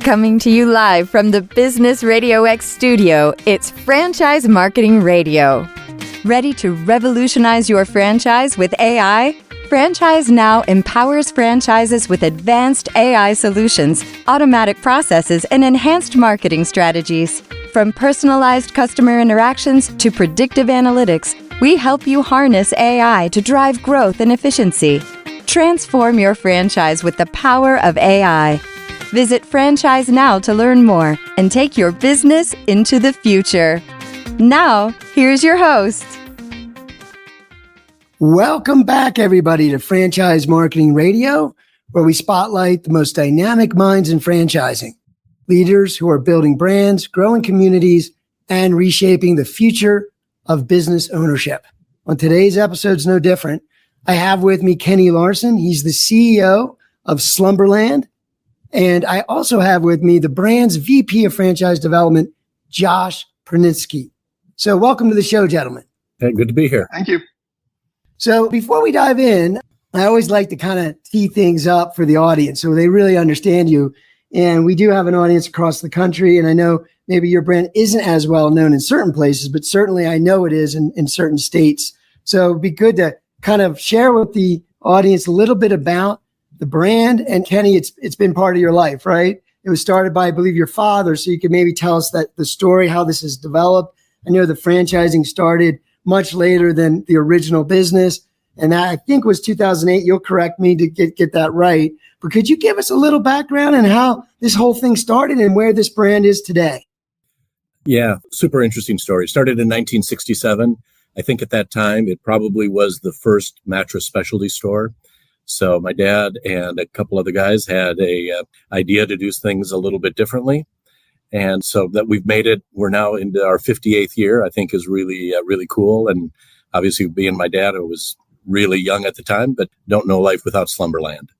Coming to you live from the Business RadioX studio, it's Franchise Marketing Radio. Ready to revolutionize your franchise with AI? Franchise Now empowers franchises with advanced AI solutions, automatic processes, and enhanced marketing strategies. From personalized customer interactions to predictive analytics, we help you harness AI to drive growth and efficiency. Transform your franchise with the power of AI. Visit Franchise Now to learn more and take your business into the future. Now, here's your host. Welcome back, everybody, to Franchise Marketing Radio, where we spotlight the most dynamic minds in franchising, leaders who are building brands, growing communities, and reshaping the future of business ownership. On today's episode's no different. I have with me Kenny Larson. He's the CEO of Slumberland. And I also have with me the brand's VP of Franchise Development, Josh Priniski. So welcome to the show, gentlemen. Hey, good to be here. Thank you. So before we dive in, I always like to kind of tee things up for the audience so they really understand you. And we do have an audience across the country. And I know maybe your brand isn't as well known in certain places, but certainly I know it is in certain states. So it'd be good to kind of share with the audience a little bit about the brand. And Kenny, it's been part of your life, right? It was started by, I believe, your father. So you could maybe tell us that the story, how this has developed. I know the franchising started much later than the original business. And that, I think, was 2008. You'll correct me to get that right. But could you give us a little background on how this whole thing started and where this brand is today? Yeah, super interesting story. It started in 1967. I think at that time, it probably was the first mattress specialty store. So my dad and a couple other guys had a idea to do things a little bit differently. And so that we've made it, we're now into our 58th year, I think is really, really cool. And obviously being my dad, I was really young at the time, but don't know life without Slumberland.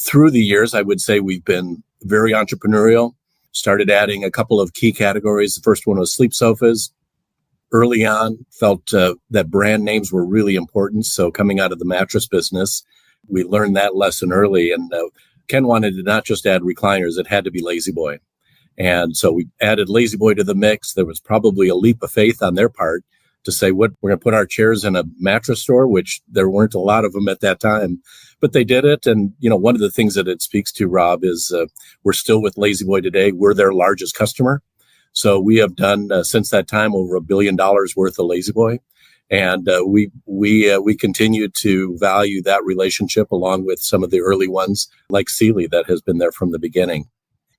Through the years, I would say we've been very entrepreneurial, started adding a couple of key categories. The first one was sleep sofas. Early on, felt that brand names were really important. So coming out of the mattress business, we learned that lesson early. And Ken wanted to not just add recliners, it had to be Lazy Boy. And so we added Lazy Boy to the mix. There was probably a leap of faith on their part to say, what, we're going to put our chairs in a mattress store, which there weren't a lot of them at that time, but they did it. And, you know, one of the things that it speaks to, Rob, is we're still with Lazy Boy today. We're their largest customer. So we have done since that time over $1 billion worth of Lazy Boy. And we continue to value that relationship along with some of the early ones like Sealy that has been there from the beginning.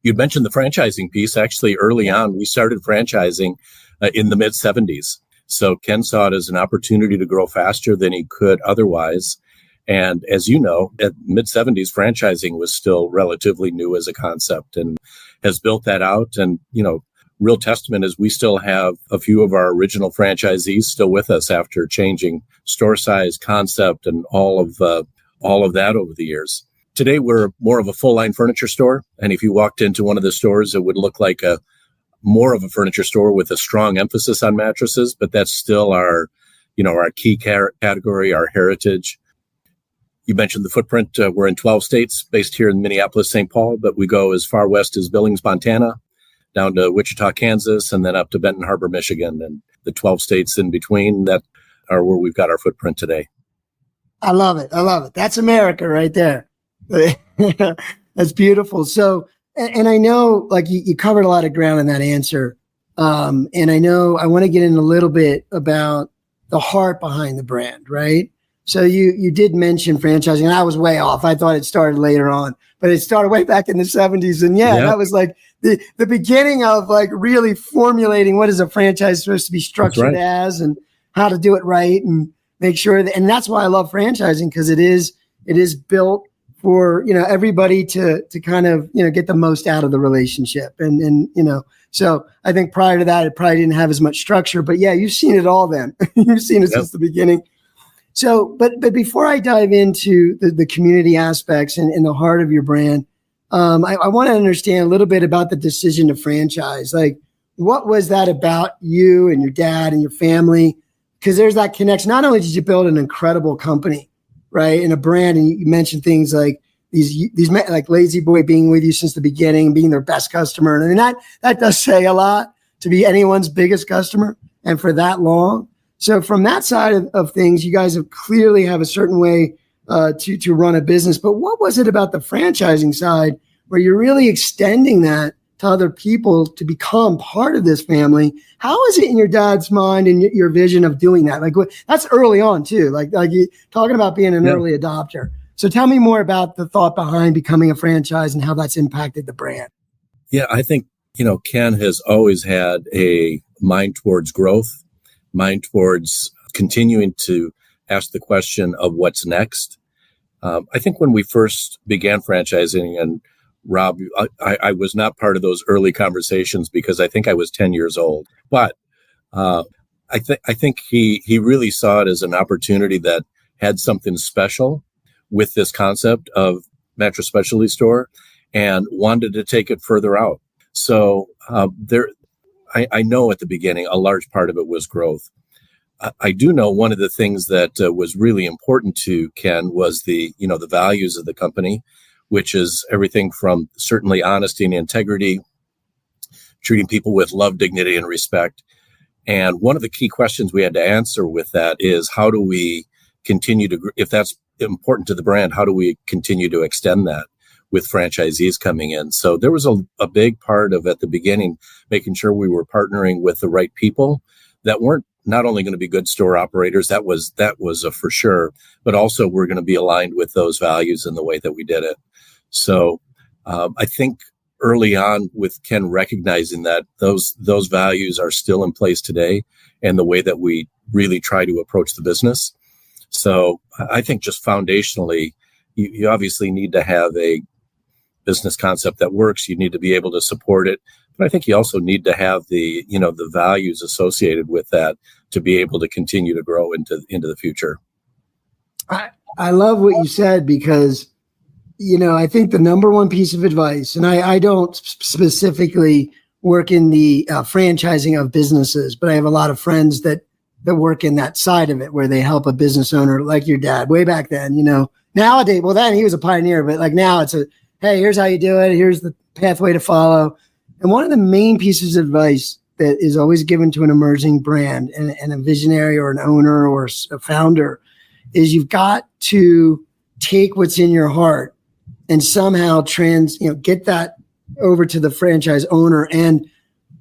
You'd mentioned the franchising piece. Actually, early on, we started franchising in the mid-'70s. So Ken saw it as an opportunity to grow faster than he could otherwise. And as you know, at mid-'70s, franchising was still relatively new as a concept and has built that out. And, you know, real testament is we still have a few of our original franchisees still with us after changing store size, concept, and all of that over the years. Today, we're more of a full-line furniture store. And if you walked into one of the stores, it would look like more of a furniture store with a strong emphasis on mattresses. But that's still our key category, our heritage. You mentioned the footprint. We're in 12 states, based here in Minneapolis, St. Paul, but we go as far west as Billings, Montana, down to Wichita, Kansas, and then up to Benton Harbor, Michigan, and the 12 states in between that are where we've got our footprint today. I love it. That's America right there. That's beautiful. So, and I know, like, you covered a lot of ground in that answer. And I know I want to get in a little bit about the heart behind the brand, right? So you did mention franchising, and I was way off. I thought it started later on, but it started way back in the 70s. And that was like the beginning of like really formulating what is a franchise supposed to be structured as and how to do it right and make sure that, and that's why I love franchising, because it is built for, you know, everybody to kind of, you know, get the most out of the relationship. And, you know, so I think prior to that, it probably didn't have as much structure, but yeah, you've seen it all then. You've seen it since the beginning. So, but before I dive into the community aspects and the heart of your brand, I want to understand a little bit about the decision to franchise. Like, what was that about you and your dad and your family? Because there's that connection. Not only did you build an incredible company, right, and a brand, and you mentioned things like like Lazy Boy being with you since the beginning, being their best customer. And I mean, that does say a lot to be anyone's biggest customer and for that long. So from that side of things, you guys clearly have a certain way to run a business. But what was it about the franchising side where you're really extending that to other people to become part of this family? How is it in your dad's mind and your vision of doing that? Like that's early on too, like you talking about being an early adopter. So tell me more about the thought behind becoming a franchise and how that's impacted the brand. Yeah, I think, Ken has always had a mind towards growth, mind towards continuing to ask the question of what's next. I think when we first began franchising, and Rob, I was not part of those early conversations because I think I was 10 years old. But I think he really saw it as an opportunity that had something special with this concept of mattress specialty store and wanted to take it further out. So I know at the beginning, a large part of it was growth. I do know one of the things that was really important to Ken was the values of the company, which is everything from certainly honesty and integrity, treating people with love, dignity, and respect. And one of the key questions we had to answer with that is how do we continue to, if that's important to the brand, how do we continue to extend that with franchisees coming in? So there was a big part of at the beginning, making sure we were partnering with the right people that weren't not only going to be good store operators, that was a for sure, but also we're going to be aligned with those values in the way that we did it. So I think early on with Ken recognizing that those values are still in place today and the way that we really try to approach the business. So I think just foundationally, you obviously need to have a business concept that works. You need to be able to support it. But I think you also need to have the values associated with that to be able to continue to grow into the future. I love what you said because, I think the number one piece of advice, and I don't specifically work in the franchising of businesses, but I have a lot of friends that work in that side of it where they help a business owner like your dad way back then, nowadays, well, then he was a pioneer, but like now it's hey, here's how you do it. Here's the pathway to follow. And one of the main pieces of advice that is always given to an emerging brand and a visionary or an owner or a founder is you've got to take what's in your heart and somehow get that over to the franchise owner. And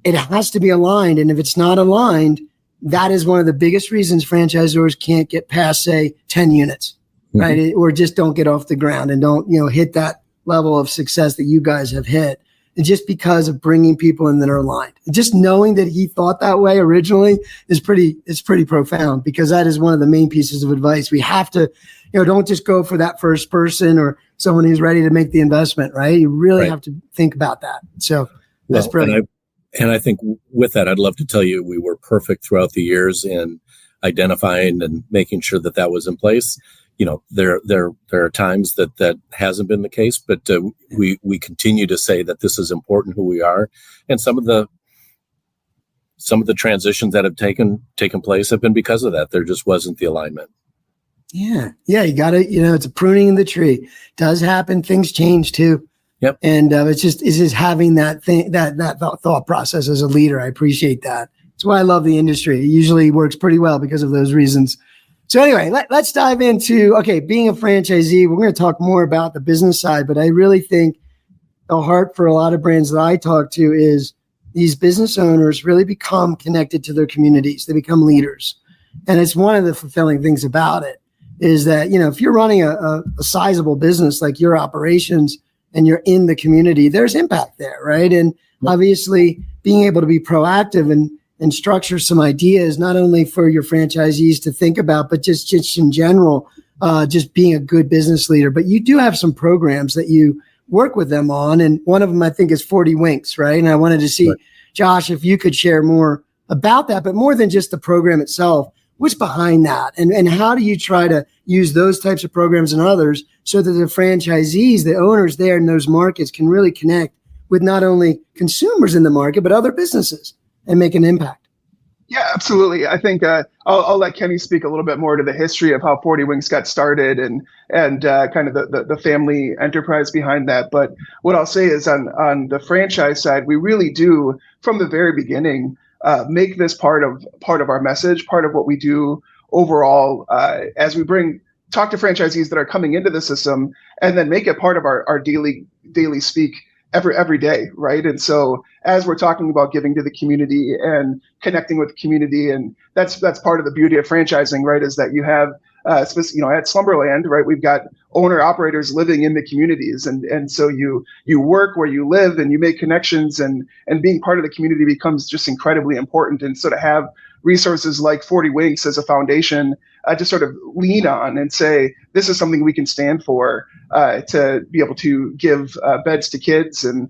it has to be aligned. And if it's not aligned, that is one of the biggest reasons franchisors can't get past, say, 10 units, right? Or just don't get off the ground and don't, hit that level of success that you guys have hit. And just because of bringing people in that are aligned. Just knowing that he thought that way originally is pretty profound, because that is one of the main pieces of advice. We have to, don't just go for that first person or someone who's ready to make the investment, right? You really have to think about that. So that's brilliant. And I think with that, I'd love to tell you we were perfect throughout the years in identifying and making sure that was in place. There are times that hasn't been the case, but we continue to say that this is important, who we are, and some of the transitions that have taken place have been because of that. There just wasn't the alignment. Yeah, you got to, it's a pruning in the tree. It does happen. Things change too. Yep. And it's just having that thing, that thought process as a leader. I appreciate that. That's why I love the industry. It usually works pretty well because of those reasons. So anyway, let's dive into, being a franchisee. We're going to talk more about the business side, but I really think the heart for a lot of brands that I talk to is these business owners really become connected to their communities. They become leaders. And it's one of the fulfilling things about it is that, if you're running a sizable business like your operations and you're in the community, there's impact there, right? And obviously being able to be proactive and structure some ideas, not only for your franchisees to think about, but just in general, just being a good business leader. But you do have some programs that you work with them on. And one of them, I think, is 40 Winks, right? And I wanted to see, Josh, if you could share more about that, but more than just the program itself, what's behind that? And how do you try to use those types of programs and others so that the franchisees, the owners there in those markets can really connect with not only consumers in the market, but other businesses and make an impact? Yeah, absolutely. I think I'll let Kenny speak a little bit more to the history of how 40 Winks got started and kind of the family enterprise behind that. But what I'll say is on the franchise side, we really do from the very beginning make this part of our message, part of what we do overall as we talk to franchisees that are coming into the system, and then make it part of our daily speak every day, right? And so as we're talking about giving to the community and connecting with the community, and that's part of the beauty of franchising, right? Is that you have at Slumberland, right? We've got owner operators living in the communities, and so you work where you live and you make connections, and being part of the community becomes just incredibly important. And so to have resources like 40 Winks as a foundation to sort of lean on and say, this is something we can stand for, to be able to give beds to kids and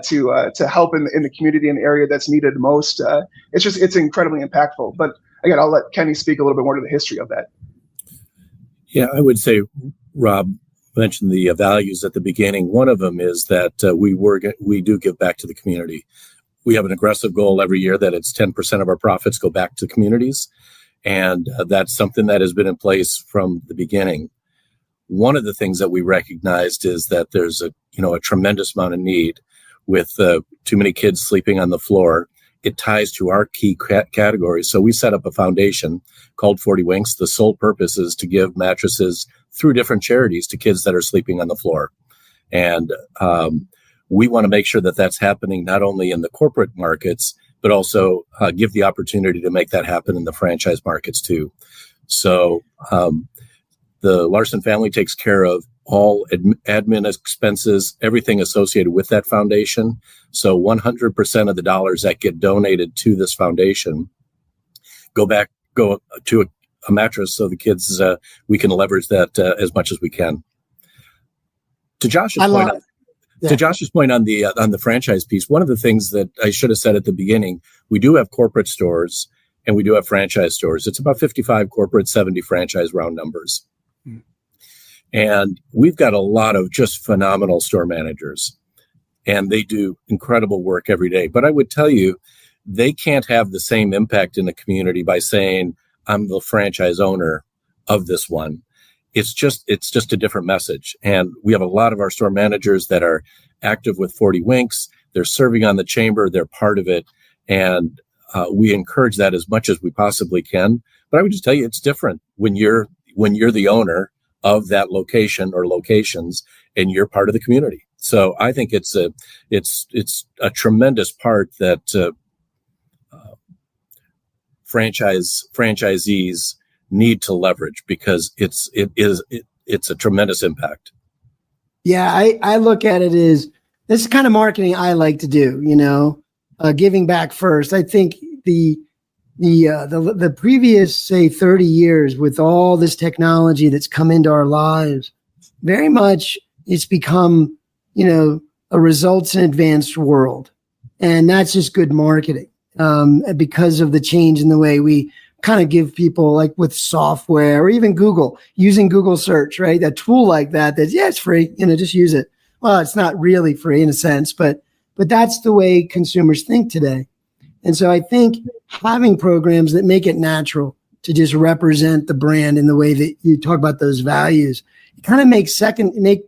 to help in the community in the area that's needed most. It's incredibly impactful. But again, I'll let Kenny speak a little bit more to the history of that. Yeah, I would say Rob mentioned the values at the beginning. One of them is that we do give back to the community. We have an aggressive goal every year that it's 10% of our profits go back to communities. And that's something that has been in place from the beginning. One of the things that we recognized is that there's a tremendous amount of need with too many kids sleeping on the floor. It ties to our key categories. So we set up a foundation called 40 Winks. The sole purpose is to give mattresses through different charities to kids that are sleeping on the floor. And we want to make sure that that's happening not only in the corporate markets, but also give the opportunity to make that happen in the franchise markets too. So the Larson family takes care of all admin expenses, everything associated with that foundation. So 100% of the dollars that get donated to this foundation go to a mattress, so the kids, we can leverage that as much as we can. To Josh's point on the franchise piece, one of the things that I should have said at the beginning, we do have corporate stores and we do have franchise stores. It's about 55 corporate, 70 franchise, round numbers. And we've got a lot of just phenomenal store managers, and they do incredible work every day. But I would tell you, they can't have the same impact in the community by saying, I'm the franchise owner of this one. It's just a different message. And we have a lot of our store managers that are active with 40 Winks. They're serving on the chamber. They're part of it. And we encourage that as much as we possibly can. But I would just tell you, it's different when you're the owner of that location or locations and you're part of the community. So I think it's a tremendous part that franchisees need to leverage, because it's a tremendous impact. Yeah, I look at it as, this is kind of marketing I like to do, giving back first. I think the previous, say, 30 years with all this technology that's come into our lives, very much it's become, a results and advanced world. And that's just good marketing because of the change in the way we kind of give people, like with software or even Google, using Google search, right? A tool like that, it's free, just use it. Well, it's not really free in a sense, but that's the way consumers think today. And so I think having programs that make it natural to just represent the brand in the way that you talk about those values, it kind of makes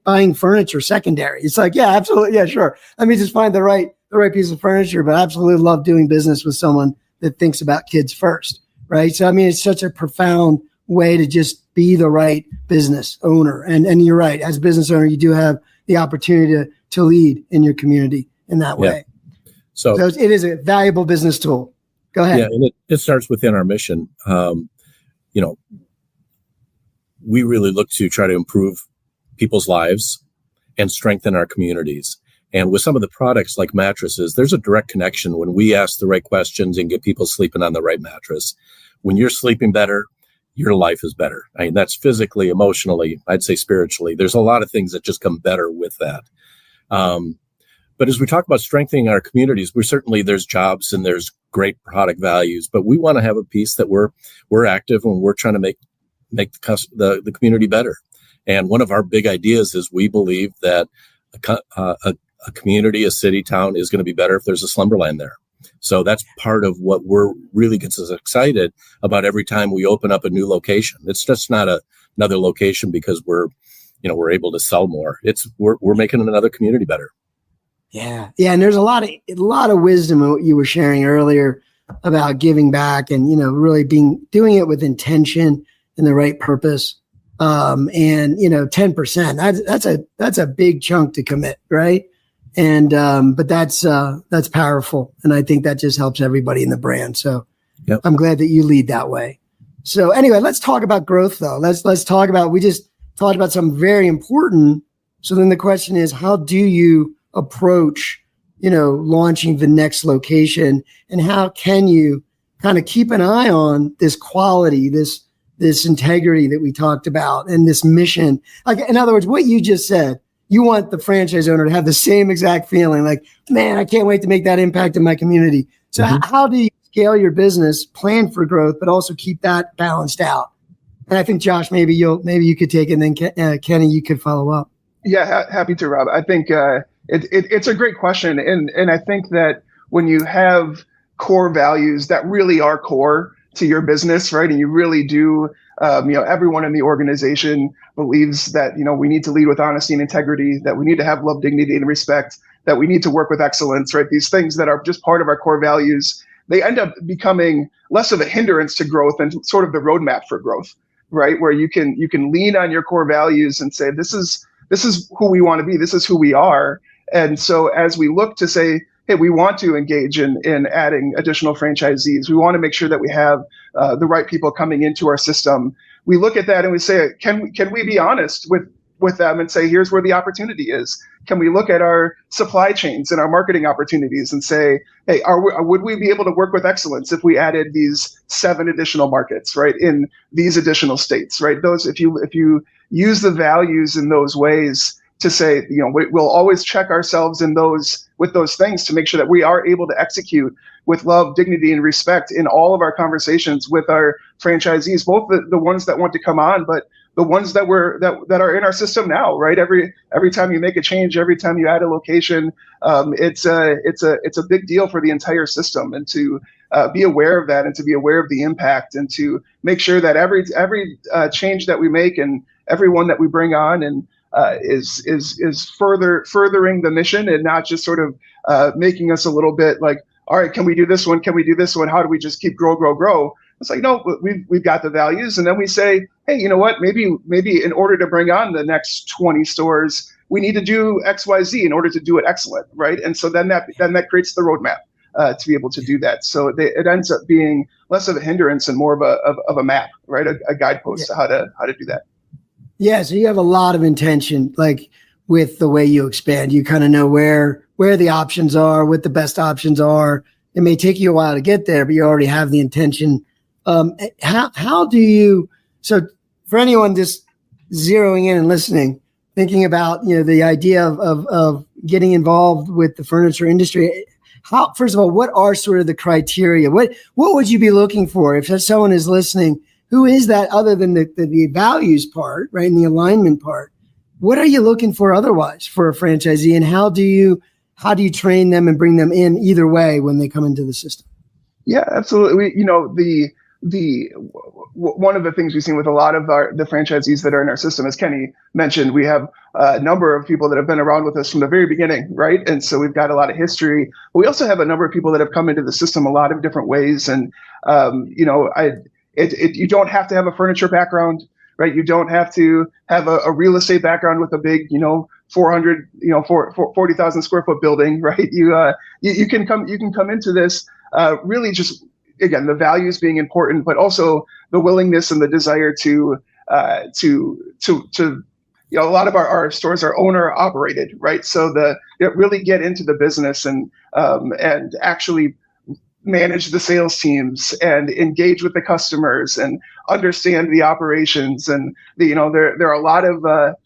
buying furniture secondary. It's like, yeah, absolutely. Yeah, sure. Let me just find the right piece of furniture, but I absolutely love doing business with someone that thinks about kids first. Right. So, it's such a profound way to just be the right business owner. And you're right. As a business owner, you do have the opportunity to lead in your community in that way. So it is a valuable business tool. Go ahead. Yeah, and it starts within our mission. We really look to try to improve people's lives and strengthen our communities. And with some of the products like mattresses, there's a direct connection when we ask the right questions and get people sleeping on the right mattress. When you're sleeping better, your life is better. That's physically, emotionally, I'd say spiritually. There's a lot of things that just come better with that. But as we talk about strengthening our communities, there's jobs and there's great product values, but we want to have a piece that we're active and we're trying to make the community better. And one of our big ideas is we believe that a community, a city, town is going to be better if there's a Slumberland there. So that's part of what really gets us excited about every time we open up a new location. It's just not another location because we're able to sell more. We're making another community better. Yeah. Yeah. And there's a lot of wisdom in what you were sharing earlier about giving back and, really doing it with intention and the right purpose. And 10%, that's a big chunk to commit. Right. And, but that's powerful. And I think that just helps everybody in the brand. So yep. I'm glad that you lead that way. So anyway, let's talk about growth though. Let's talk about, we just talked about something very important. So then the question is, how do you approach, launching the next location, and how can you kind of keep an eye on this quality, this integrity that we talked about, and this mission? Like, in other words, what you just said, you want the franchise owner to have the same exact feeling, like, man, I can't wait to make that impact in my community. So how do you scale your business, plan for growth, but also keep that balanced out? And I think, Josh, maybe you could take it, and then Kenny, you could follow up. Yeah, happy to, Rob. I think it's a great question, and I think that when you have core values that really are core to your business, right, and you really do, everyone in the organization believes that we need to lead with honesty and integrity, that we need to have love, dignity, and respect, that we need to work with excellence, right? These things that are just part of our core values, they end up becoming less of a hindrance to growth and sort of the roadmap for growth, right? Where you can lean on your core values and say, this is who we want to be. This is who we are. And so as we look to say, hey, we want to engage in adding additional franchisees, we want to make sure that we have the right people coming into our system. We look at that and we say, can we be honest with them and say, here's where the opportunity is? Can we look at our supply chains and our marketing opportunities and say, hey, would we be able to work with excellence if we added these 7 additional markets, right, in these additional states, right? Those, if you use the values in those ways to say, we'll always check ourselves with those things to make sure that we are able to execute with love, dignity, and respect in all of our conversations with our franchisees, both the ones that want to come on, but the ones that are in our system now, right? Every time you make a change, every time you add a location, it's a big deal for the entire system, and to be aware of that, and to be aware of the impact, and to make sure that every change that we make and everyone that we bring on and is furthering the mission, and not just sort of making us a little bit like, all right, can we do this one? Can we do this one? How do we just keep grow? It's like, no, we've got the values, and then we say, hey, you know what? Maybe in order to bring on the next 20 stores, we need to do X, Y, Z in order to do it excellent, right? And so then that creates the roadmap to be able to do that. So it ends up being less of a hindrance and more of a map, right? A guidepost to how to do that. Yeah, so you have a lot of intention, like with the way you expand. You kind of know where the options are, what the best options are. It may take you a while to get there, but you already have the intention. How do you? So for anyone just zeroing in and listening, thinking about the idea of getting involved with the furniture industry, how, first of all, what are sort of the criteria? What would you be looking for if someone is listening? Who is that other than the values part, right, and the alignment part? What are you looking for otherwise for a franchisee, and how do you train them and bring them in either way when they come into the system? Yeah, absolutely. The one of the things we've seen with a lot of the franchisees that are in our system, as Kenny mentioned, we have a number of people that have been around with us from the very beginning, right? And so we've got a lot of history. But we also have a number of people that have come into the system a lot of different ways, and you don't have to have a furniture background, right? You don't have to have a real estate background with a big, 40,000 square foot building, right? You can come into this really just, again, the values being important, but also the willingness and the desire to a lot of our stores are owner operated, right? So really get into the business and actually manage the sales teams and engage with the customers and understand the operations. And there are a lot of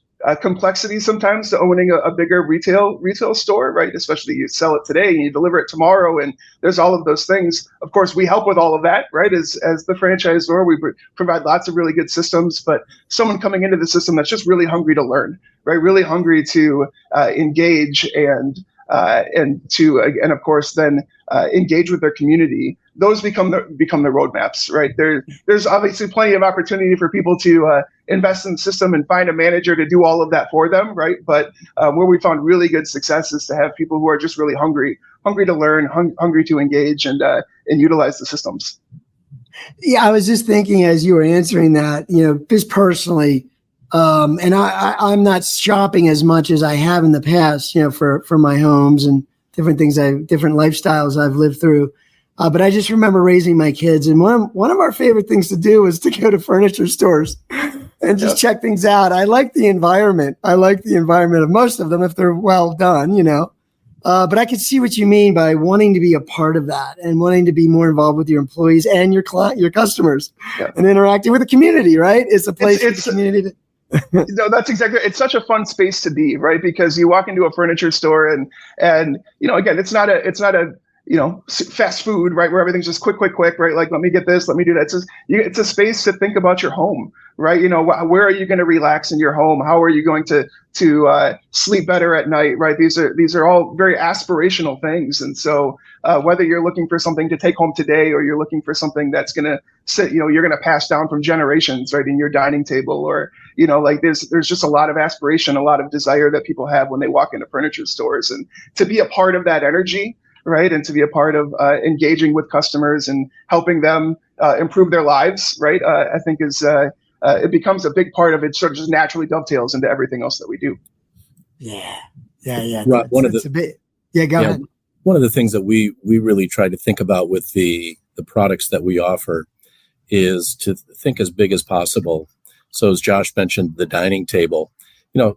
complexities sometimes to owning a bigger retail store, right? Especially you sell it today and you deliver it tomorrow, and there's all of those things. Of course, we help with all of that, right? As the franchisor, we provide lots of really good systems, but someone coming into the system that's just really hungry to learn, right? Really hungry to engage and and of course then engage with their community. Those become the roadmaps, right? There's obviously plenty of opportunity for people to invest in the system and find a manager to do all of that for them, right? But where we found really good success is to have people who are just really hungry to learn, hungry to engage and utilize the systems. Yeah, I was just thinking as you were answering that, just personally, and I'm not shopping as much as I have in the past, for my homes and different things, different lifestyles I've lived through. But I just remember raising my kids, and one of our favorite things to do was to go to furniture stores and just check things out. I like the environment. I like the environment of most of them if they're well done, But I could see what you mean by wanting to be a part of that and wanting to be more involved with your employees and your customers and interacting with the community, right? It's a place for the community to No, that's exactly. It's such a fun space to be, right? Because you walk into a furniture store and again, it's not a fast food, right? Where everything's just quick, right? Like, let me get this, let me do that. It's a space to think about your home, right? Where are you going to relax in your home? How are you going to sleep better at night, right? These are all very aspirational things. And so whether you're looking for something to take home today, or you're looking for something that's going to sit, you're going to pass down from generations, right, in your dining table, or, there's just a lot of aspiration, a lot of desire that people have when they walk into furniture stores, and to be a part of that energy, right, and to be a part of engaging with customers and helping them improve their lives, right, I think is it becomes a big part of it. Sort of just naturally dovetails into everything else that we do. Yeah. Right. Go ahead. One of the things that we really try to think about with the products that we offer is to think as big as possible. So as Josh mentioned, the dining table,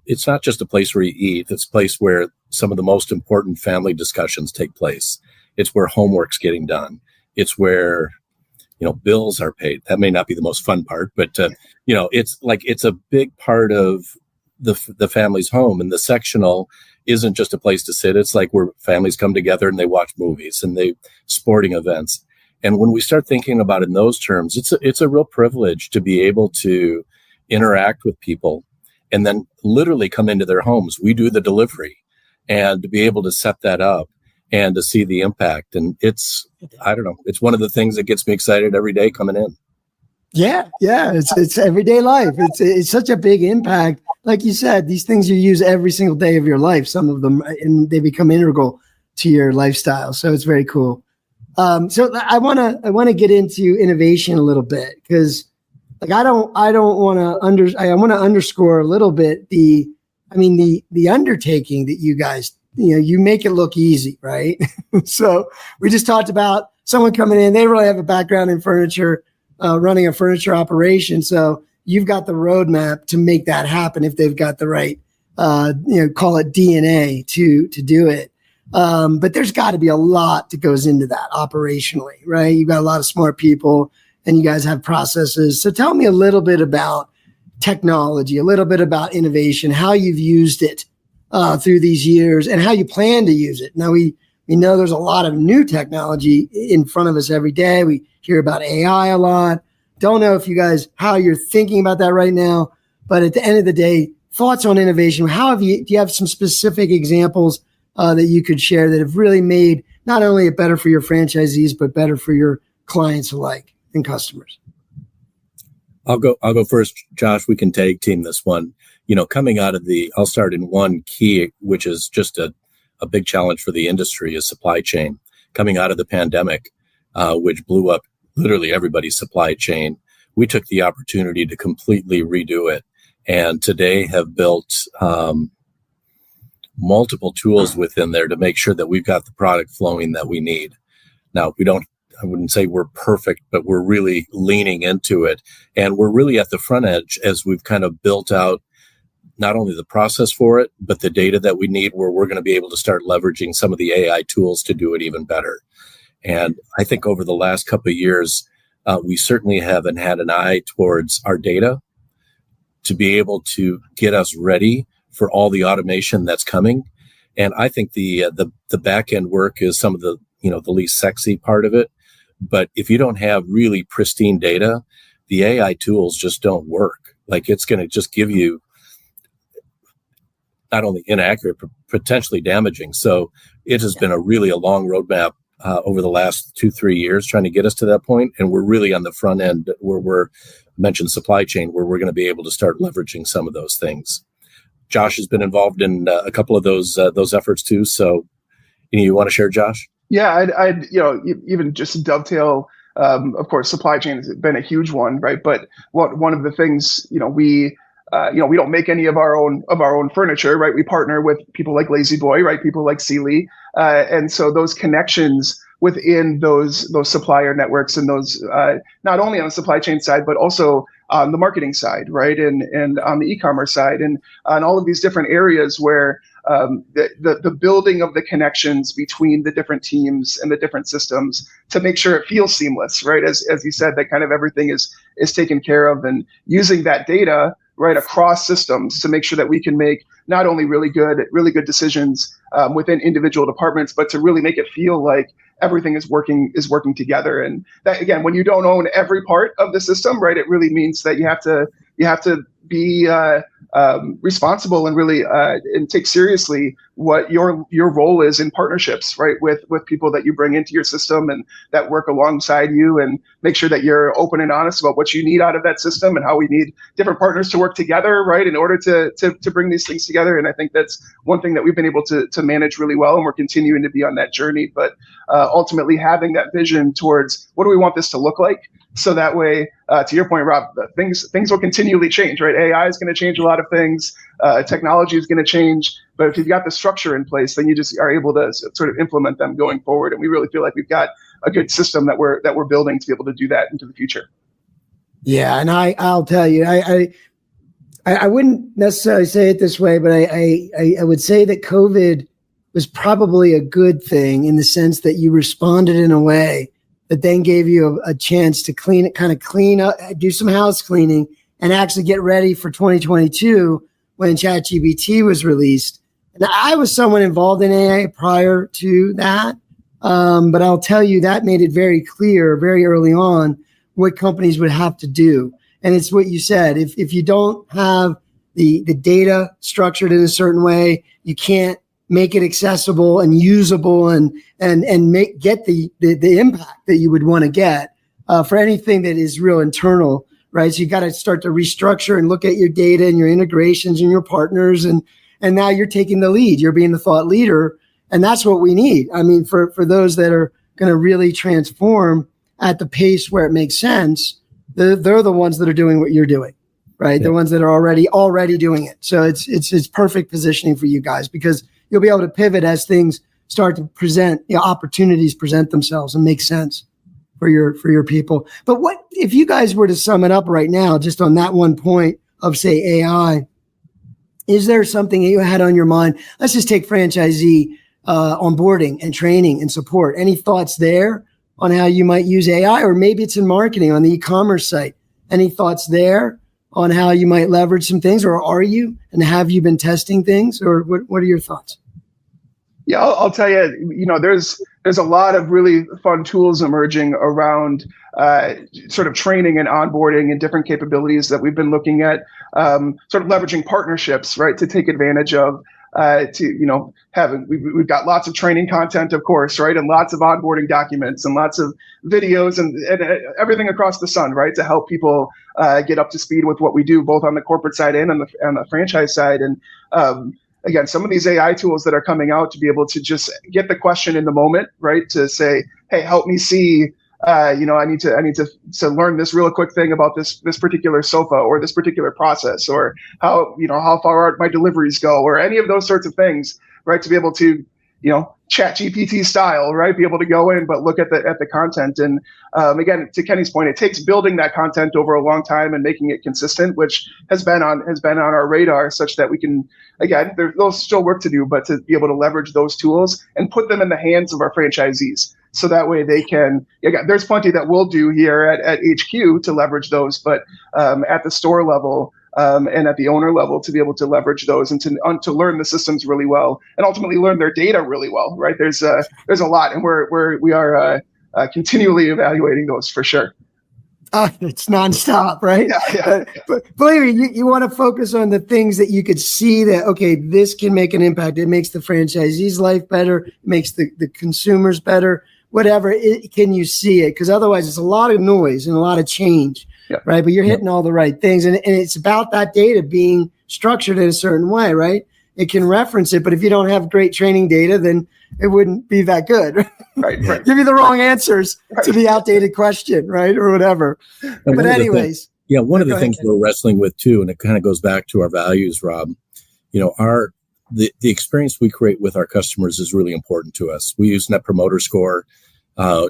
it's not just a place where you eat. It's a place where some of the most important family discussions take place. It's where homework's getting done. It's where, bills are paid. That may not be the most fun part, but, it's a big part of the family's home. And the sectional isn't just a place to sit. It's like where families come together and they watch movies and sporting events. And when we start thinking about it in those terms, it's a real privilege to be able to interact with people and then literally come into their homes. We do the delivery, and to be able to set that up and to see the impact. And it's one of the things that gets me excited every day coming in. Yeah. It's everyday life. It's such a big impact. Like you said, these things you use every single day of your life, some of them, and they become integral to your lifestyle. So it's very cool. So I want to get into innovation a little bit, because I want to underscore a little bit the undertaking that you guys, you make it look easy, right? So we just talked about someone coming in, they really have a background in furniture, running a furniture operation. So you've got the roadmap to make that happen if they've got the right, call it DNA to do it. But there's got to be a lot that goes into that operationally, right? You've got a lot of smart people and you guys have processes. So tell me a little bit about technology, a little bit about innovation, how you've used it through these years and how you plan to use it. Now, we know there's a lot of new technology in front of us every day. We hear about AI a lot. Don't know if you guys, how you're thinking about that right now, but at the end of the day, thoughts on innovation. Do you have some specific examples that you could share that have really made not only it better for your franchisees, but better for your clients alike and customers? I'll go first, Josh. We can tag team this one. Coming out of I'll start in one key, which is just a big challenge for the industry, is supply chain. Coming out of the pandemic, which blew up literally everybody's supply chain, we took the opportunity to completely redo it. And today have built multiple tools within there to make sure that we've got the product flowing that we need. Now, I wouldn't say we're perfect, but we're really leaning into it. And we're really at the front edge as we've kind of built out not only the process for it, but the data that we need, where we're going to be able to start leveraging some of the AI tools to do it even better. And I think over the last couple of years, we certainly haven't had an eye towards our data to be able to get us ready for all the automation that's coming. And I think the back end work is some of the least sexy part of it. But if you don't have really pristine data, the AI tools just don't work. Like, it's going to just give you not only inaccurate, but potentially damaging. So it has been a long roadmap over the last 2-3 years trying to get us to that point. And we're really on the front end where we're mentioned supply chain, where we're going to be able to start leveraging some of those things. Josh has been involved in a couple of those efforts too. So you want to share, Josh? Yeah, I'd even just to dovetail. Of course, supply chain has been a huge one, right? But one of the things, we don't make any of our own furniture, right? We partner with people like Lazy Boy, right? People like Sealy, and so those connections within those supplier networks and those not only on the supply chain side, but also on the marketing side, right? And on the e-commerce side, and on all of these different areas where the building of the connections between the different teams and the different systems to make sure it feels seamless, right? As you said, that kind of everything is taken care of, and using that data right across systems to make sure that we can make not only really good decisions within individual departments, but to really make it feel like everything is working together. And that, again, when you don't own every part of the system, right, it really means that you have to be responsible and really and take seriously what your role is in partnerships, right, with people that you bring into your system and that work alongside you, and make sure that you're open and honest about what you need out of that system and how we need different partners to work together, right, in order to bring these things together. And I think that's one thing that we've been able to manage really well, and we're continuing to be on that journey. But ultimately having that vision towards what do we want this to look like, so that way, to your point, Rob, things will continually change, right? AI is going to change a lot of things. Technology is going to change. But if you've got the structure in place, then you just are able to sort of implement them going forward. And we really feel like we've got a good system that we're building to be able to do that into the future. Yeah, and I'll tell you, I wouldn't necessarily say it this way, but I would say that COVID was probably a good thing in the sense that you responded in a way that then gave you a chance to clean up, do some house cleaning, and actually get ready for 2022 when ChatGPT was released. And I was someone involved in AI prior to that, but I'll tell you that made it very clear very early on what companies would have to do. And it's what you said. If you don't have the data structured in a certain way, you can't make it accessible and usable and get the impact that you would want to get for anything that is real internal, right? So you got to start to restructure and look at your data and your integrations and your partners. And now you're taking the lead. You're being the thought leader. And that's what we need. I mean, for those that are going to really transform at the pace where it makes sense, they're the ones that are doing what you're doing, right? Yeah. The ones that are already doing it. So it's perfect positioning for you guys, because you'll be able to pivot as things start to present, opportunities present themselves and make sense for your people. But what if you guys were to sum it up right now, just on that one point of, say, AI, is there something that you had on your mind? Let's just take franchisee onboarding and training and support. Any thoughts there on how you might use AI? Or maybe it's in marketing on the e-commerce site. Any thoughts there on how you might leverage some things? Or are you, and have you been testing things? Or what are your thoughts? Yeah, I'll tell you, there's a lot of really fun tools emerging around sort of training and onboarding and different capabilities that we've been looking at, sort of leveraging partnerships, right, to take advantage of, we've got lots of training content, of course, right, and lots of onboarding documents and lots of videos and everything across the sun, right, to help people get up to speed with what we do, both on the corporate side and on the franchise side. And again, some of these AI tools that are coming out to be able to just get the question in the moment, right? To say, hey, help me see, I need to learn this real quick thing about this particular sofa or this particular process, or how far my deliveries go, or any of those sorts of things, right? To be able to, chat GPT style, right? Be able to go in, but look at the content. And again, to Kenny's point, it takes building that content over a long time and making it consistent, which has been on our radar, such that we can, again, there's still work to do, but to be able to leverage those tools and put them in the hands of our franchisees. So that way they can, again, there's plenty that we'll do here at HQ to leverage those, but at the store level, and at the owner level, to be able to leverage those and to learn the systems really well, and ultimately learn their data really well, right? There's a lot, and we are continually evaluating those for sure. It's nonstop, right? Yeah. But believe me, you want to focus on the things that you could see that, okay, this can make an impact. It makes the franchisee's life better, it makes the consumers better, whatever. Can you see it? Because otherwise it's a lot of noise and a lot of change, right? But you're hitting all the right things. And it's about that data being structured in a certain way, right? It can reference it, but if you don't have great training data, then it wouldn't be that good. Right. Give you the wrong answers to the outdated question, right? Or whatever. But anyways. One of the things we're wrestling with too, and it kind of goes back to our values, Rob, the experience we create with our customers is really important to us. We use Net Promoter Score.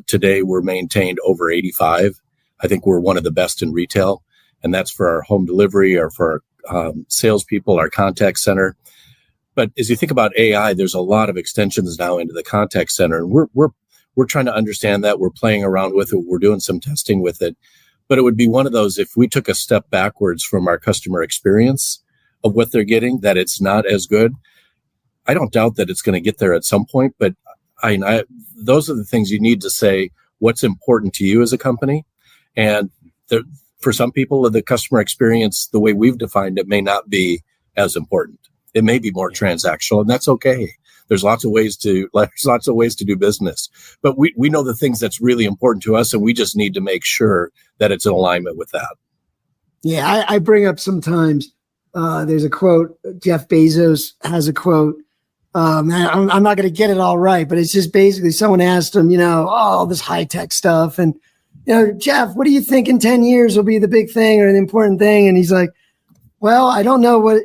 Today we're maintained over 85. I think we're one of the best in retail, and that's for our home delivery or for our salespeople, our contact center. But as you think about AI, there's a lot of extensions now into the contact center, and we're trying to understand that. We're playing around with it. We're doing some testing with it. But it would be one of those, if we took a step backwards from our customer experience of what they're getting, that it's not as good. I don't doubt that it's going to get there at some point, but those are the things you need to say, what's important to you as a company. And for some people, the customer experience, the way we've defined it, may not be as important. It may be more transactional, and that's okay. There's lots of ways to do business, but we know the things that's really important to us, and we just need to make sure that it's in alignment with that. Yeah, I bring up sometimes. There's a quote. Jeff Bezos has a quote. I'm not going to get it all right, but it's just basically someone asked him, all this high tech stuff, and Jeff, what do you think in 10 years will be the big thing or the important thing? And he's like, well, I don't know what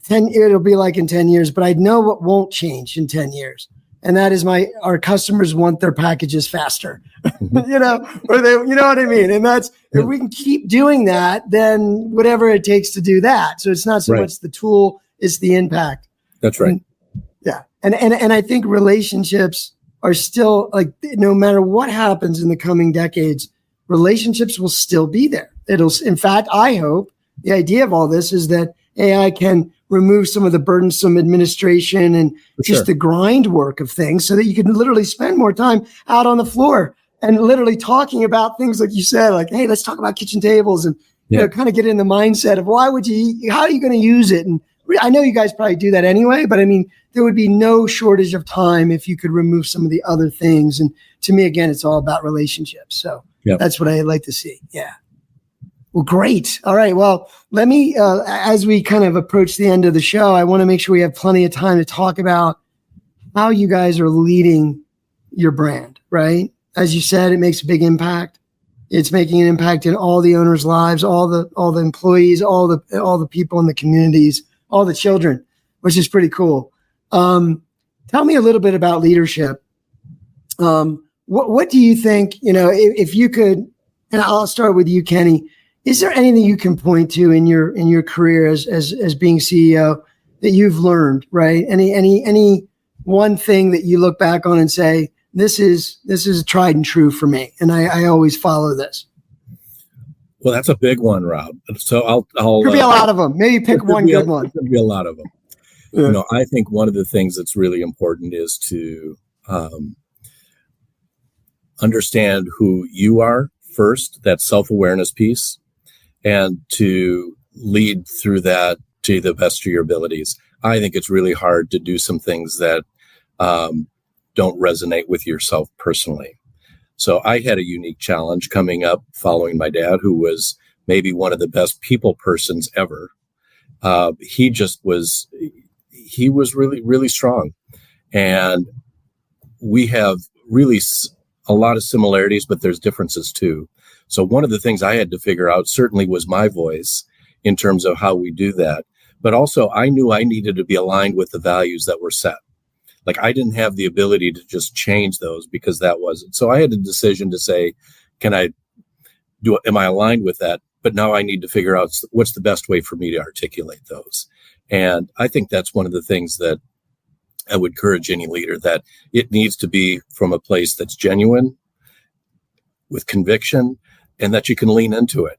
it'll be like in 10 years, but I know what won't change in 10 years. And that is our customers want their packages faster, or they, you know what I mean? And that's, if we can keep doing that, then whatever it takes to do that. So it's not so much the tool, it's the impact. That's right. And I think relationships are still, like, no matter what happens in the coming decades, relationships will still be there. In fact, I hope the idea of all this is that AI can remove some of the burdensome administration and just the grind work of things so that you can literally spend more time out on the floor and literally talking about things like you said, like, hey, let's talk about kitchen tables and kind of get in the mindset of how are you going to use it? And I know you guys probably do that anyway, but I mean, there would be no shortage of time if you could remove some of the other things. And to me, again, it's all about relationships. So that's what I like to see. Yeah. Well, great. All right. Well, let me, as we kind of approach the end of the show, I want to make sure we have plenty of time to talk about how you guys are leading your brand, right? As you said, it makes a big impact. It's making an impact in all the owners' lives, all the employees, all the people in the communities, all the children, which is pretty cool. Tell me a little bit about leadership. What do you think, if you could, and I'll start with you, Kenny. Is there anything you can point to in your career as being CEO that you've learned, right? Any one thing that you look back on and say, this is tried and true for me, and I always follow this? Well, that's a big one, Rob. So I'll could be a lot of them. Maybe pick one good one. Could be a lot of them. Yeah. I think one of the things that's really important is to understand who you are first, that self-awareness piece, and to lead through that to the best of your abilities. I think it's really hard to do some things that don't resonate with yourself personally. So I had a unique challenge coming up following my dad, who was maybe one of the best people persons ever. He was really, really strong. And we have really a lot of similarities, but there's differences too. So one of the things I had to figure out certainly was my voice in terms of how we do that. But also I knew I needed to be aligned with the values that were set. Like, I didn't have the ability to just change those because that wasn't. So I had a decision to say, am I aligned with that? But now I need to figure out what's the best way for me to articulate those. And I think that's one of the things that I would encourage any leader, that it needs to be from a place that's genuine, with conviction, and that you can lean into it.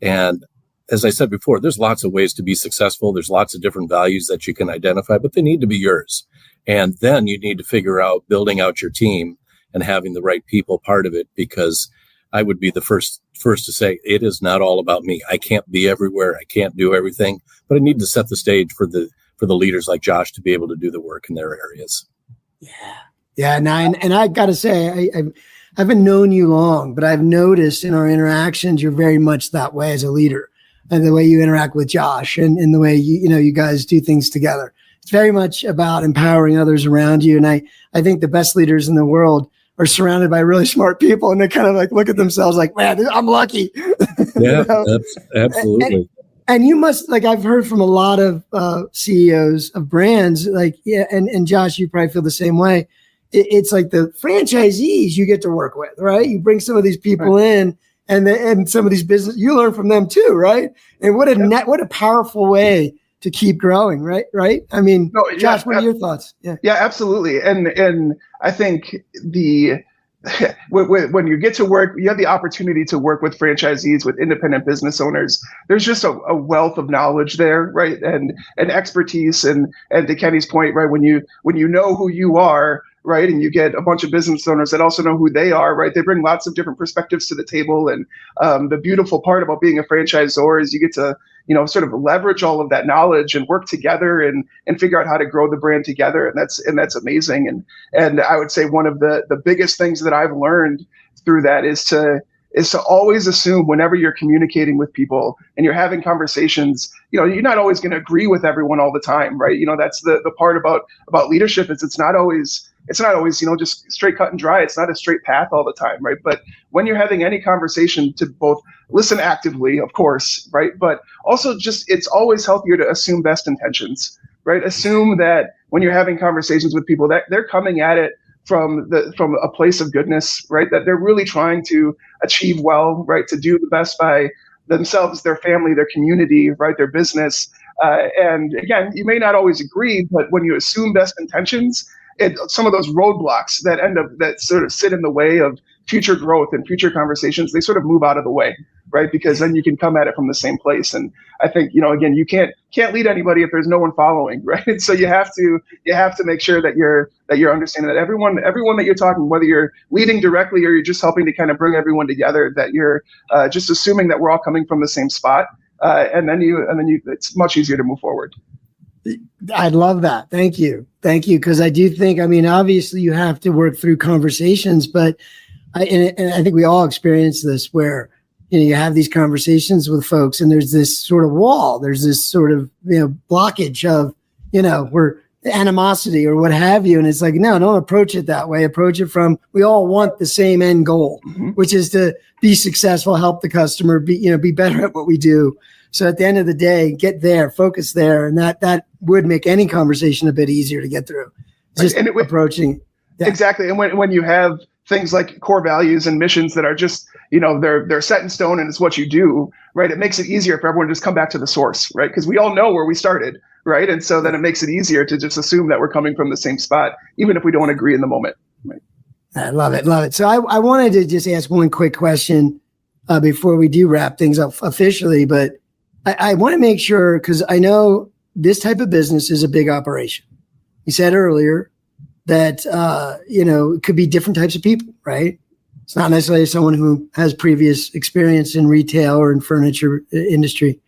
And as I said before, there's lots of ways to be successful. There's lots of different values that you can identify, but they need to be yours. And then you need to figure out building out your team and having the right people part of it, because I would be the first to say it is not all about me. I can't be everywhere. I can't do everything, but I need to set the stage for the leaders like Josh to be able to do the work in their areas. Yeah. And I got to say, I haven't known you long, but I've noticed in our interactions, you're very much that way as a leader, and the way you interact with Josh and the way you guys do things together. It's very much about empowering others around you. And I think the best leaders in the world are surrounded by really smart people, and they kind of like look at themselves like, man, I'm lucky. Yeah, absolutely. And you must, like, I've heard from a lot of CEOs of brands, like, yeah, and Josh, you probably feel the same way. It's like the franchisees you get to work with, right? You bring some of these people in, and some of these business, you learn from them too, right? And what a powerful way to keep growing, right? I mean, Josh, what are your thoughts? Yeah, absolutely. And I think when you get to work, you have the opportunity to work with franchisees, with independent business owners. There's just a wealth of knowledge there, right? And expertise. And to Kenny's point, right? When you know who you are, right, and you get a bunch of business owners that also know who they are, right? They bring lots of different perspectives to the table. And the beautiful part about being a franchisor is you get to, sort of leverage all of that knowledge and work together and figure out how to grow the brand together. And that's amazing. And I would say one of the biggest things that I've learned through that is to always assume whenever you're communicating with people and you're having conversations, you're not always going to agree with everyone all the time, right? That's the part about leadership is it's not always, just straight cut and dry. It's not a straight path all the time, right? But when you're having any conversation, to both listen actively, of course, right? But also it's always healthier to assume best intentions, right? Assume that when you're having conversations with people that they're coming at it from a place of goodness, right? That they're really trying to achieve well, right? To do the best by themselves, their family, their community, right? Their business. And again, you may not always agree, but when you assume best intentions, some of those roadblocks that sort of sit in the way of future growth and future conversations, they sort of move out of the way, right? Because then you can come at it from the same place. And I think, again, you can't lead anybody if there's no one following, right? And so you have to make sure that you're understanding that everyone that you're talking, whether you're leading directly or you're just helping to kind of bring everyone together, that you're just assuming that we're all coming from the same spot, and then it's much easier to move forward. I love that. Thank you. Because I do think, obviously you have to work through conversations, but I think we all experience this where, you have these conversations with folks and there's this sort of wall, there's this sort of, blockage of, we're animosity or what have you. And it's like, no, don't approach it that way. Approach it from, we all want the same end goal, which is to be successful, help the customer, be better at what we do. So at the end of the day, get there, focus there. And that would make any conversation a bit easier to get through. Just approaching. Yeah. Exactly. And when you have things like core values and missions that are just, they're set in stone and it's what you do, right? It makes it easier for everyone to just come back to the source, right? Because we all know where we started, right? And so then it makes it easier to just assume that we're coming from the same spot, even if we don't agree in the moment. Right? I love it. So I wanted to just ask one quick question before we do wrap things up officially, but I want to make sure, because I know this type of business is a big operation. You said earlier that, it could be different types of people, right? It's not necessarily someone who has previous experience in retail or in furniture industry.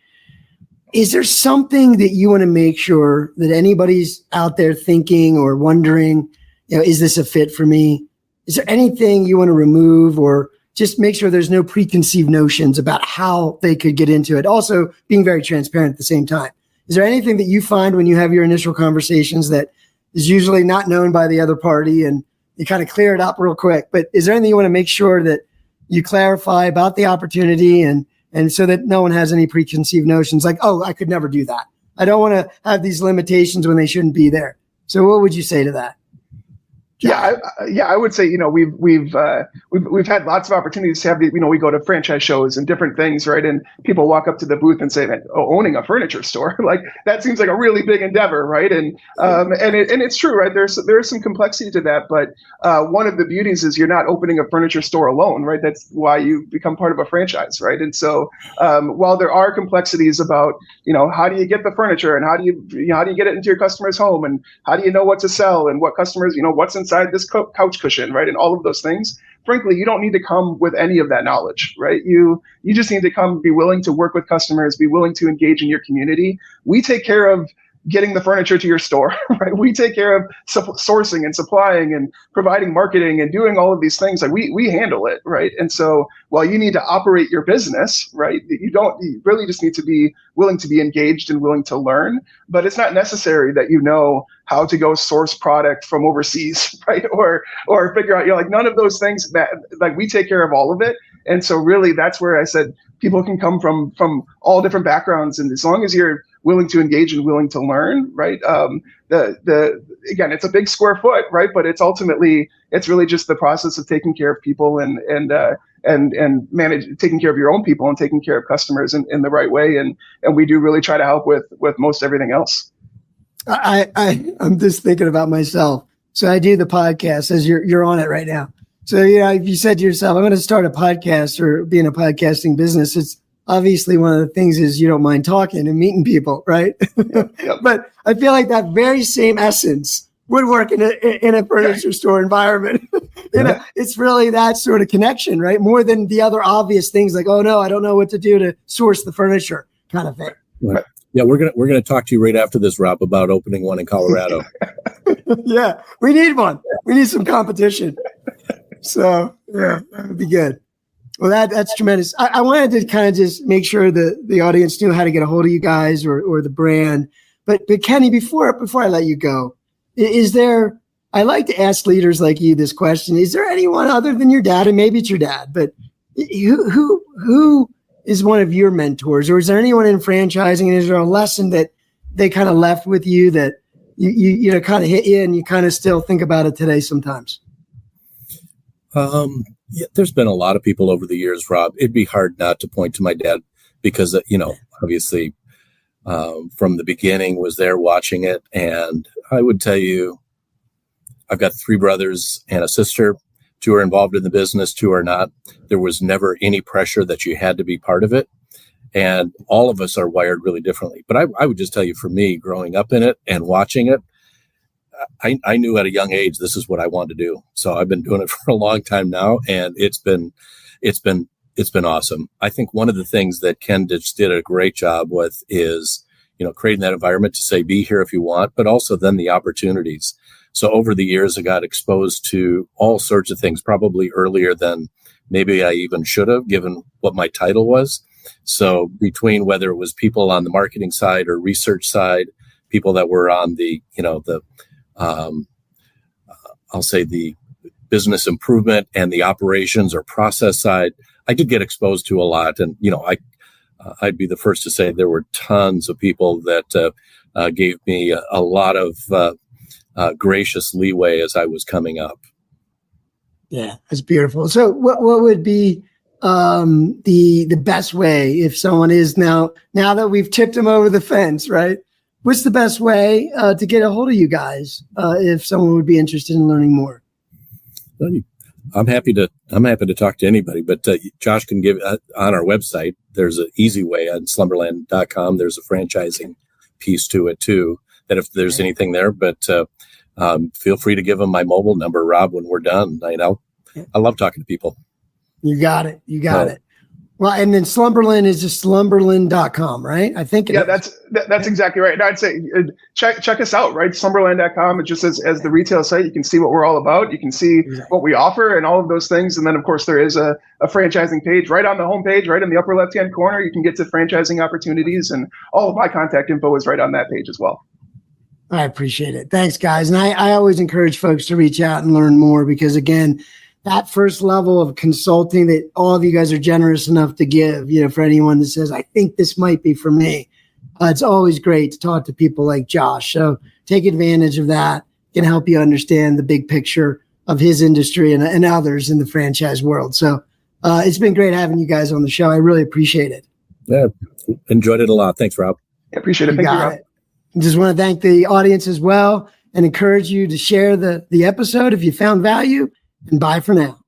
Is there something that you want to make sure that anybody's out there thinking or wondering, is this a fit for me? Is there anything you want to remove or just make sure there's no preconceived notions about how they could get into it? Also, being very transparent at the same time. Is there anything that you find when you have your initial conversations that is usually not known by the other party and you kind of clear it up real quick? But is there anything you want to make sure that you clarify about the opportunity and so that no one has any preconceived notions like, oh, I could never do that. I don't want to have these limitations when they shouldn't be there. So what would you say to that? I would say, we've had lots of opportunities to have, we go to franchise shows and different things, right? And people walk up to the booth and say, owning a furniture store, like that seems like a really big endeavor, right? And it's true, right? There's some complexity to that, but one of the beauties is you're not opening a furniture store alone, right? That's why you become part of a franchise, right? And so while there are complexities about, how do you get the furniture and how do you get it into your customer's home and how do you know what to sell and what customers, what's in inside this couch cushion, right? And all of those things. Frankly, you don't need to come with any of that knowledge, right? You just need to come, be willing to work with customers, be willing to engage in your community. We take care of getting the furniture to your store, right? We take care of sourcing and supplying and providing marketing and doing all of these things. Like we handle it, right? And so while you need to operate your business, right, you really just need to be willing to be engaged and willing to learn. But it's not necessary that you know how to go source product from overseas, right? Or figure out, like none of those things that, like, we take care of all of it. And so really that's where I said people can come from all different backgrounds. And as long as you're willing to engage and willing to learn, right? Again, it's a big square foot, right? But it's really just the process of taking care of people and taking care of your own people and taking care of customers in the right way. And we do really try to help with most everything else. I'm just thinking about myself. So I do the podcast as you're on it right now. So, if you said to yourself, I'm going to start a podcast or be in a podcasting business, it's obviously one of the things is you don't mind talking and meeting people, right? Yep. But I feel like that very same essence would work in a furniture store environment. It's really that sort of connection, right? More than the other obvious things like, oh no, I don't know what to do to source the furniture kind of thing. Right. Yeah, we're gonna talk to you right after this, Rob, about opening one in Colorado. Yeah, we need one. We need some competition. So yeah, that would be good. Well, that's tremendous. I wanted to kind of just make sure the audience knew how to get a hold of you guys or the brand. But Kenny, before I let you go, is there? I like to ask leaders like you this question: is there anyone other than your dad, and maybe it's your dad, but who is one of your mentors, or is there anyone in franchising? And is there a lesson that they kind of left with you that you kind of hit you, and you kind of still think about it today sometimes? Yeah, there's been a lot of people over the years, Rob. It'd be hard not to point to my dad because, obviously from the beginning was there watching it. And I would tell you, I've got 3 brothers and a sister. 2 are involved in the business, 2 are not. There was never any pressure that you had to be part of it. And all of us are wired really differently. But I would just tell you, for me, growing up in it and watching it, I knew at a young age this is what I wanted to do. So I've been doing it for a long time now, and it's been awesome. I think one of the things that Ken just did a great job with is, creating that environment to say, be here if you want, but also then the opportunities. So over the years, I got exposed to all sorts of things, probably earlier than maybe I even should have, given what my title was. So between whether it was people on the marketing side or research side, people that were on the, I'll say the business improvement and the operations or process side, I did get exposed to a lot. And, I'd be the first to say there were tons of people that gave me a lot of gracious leeway as I was coming up. Yeah, that's beautiful. So what would be the best way if someone is now that we've tipped them over the fence, right? What's the best way to get a hold of you guys if someone would be interested in learning more? I'm happy to talk to anybody, but Josh can give on our website. There's an easy way on slumberland.com. There's a franchising piece to it too, that if there's anything there, but feel free to give them my mobile number, Rob, when we're done. I love talking to people. You got it. Well, and then Slumberland is just slumberland.com, right? I think. Yeah, that's exactly right. And I'd say check us out, right? Slumberland.com. It just as the retail site, you can see what we're all about. You can see what we offer and all of those things. And then, of course, there is a franchising page right on the homepage, right in the upper left-hand corner. You can get to franchising opportunities, and all of my contact info is right on that page as well. I appreciate it. Thanks, guys. And I always encourage folks to reach out and learn more because, again, that first level of consulting that all of you guys are generous enough to give, for anyone that says, I think this might be for me. It's always great to talk to people like Josh. So take advantage of that. It can help you understand the big picture of his industry and others in the franchise world. So it's been great having you guys on the show. I really appreciate it. Yeah, enjoyed it a lot. Thanks, Rob. I appreciate it. Thank you, Rob. I just want to thank the audience as well and encourage you to share the episode if you found value. And bye for now.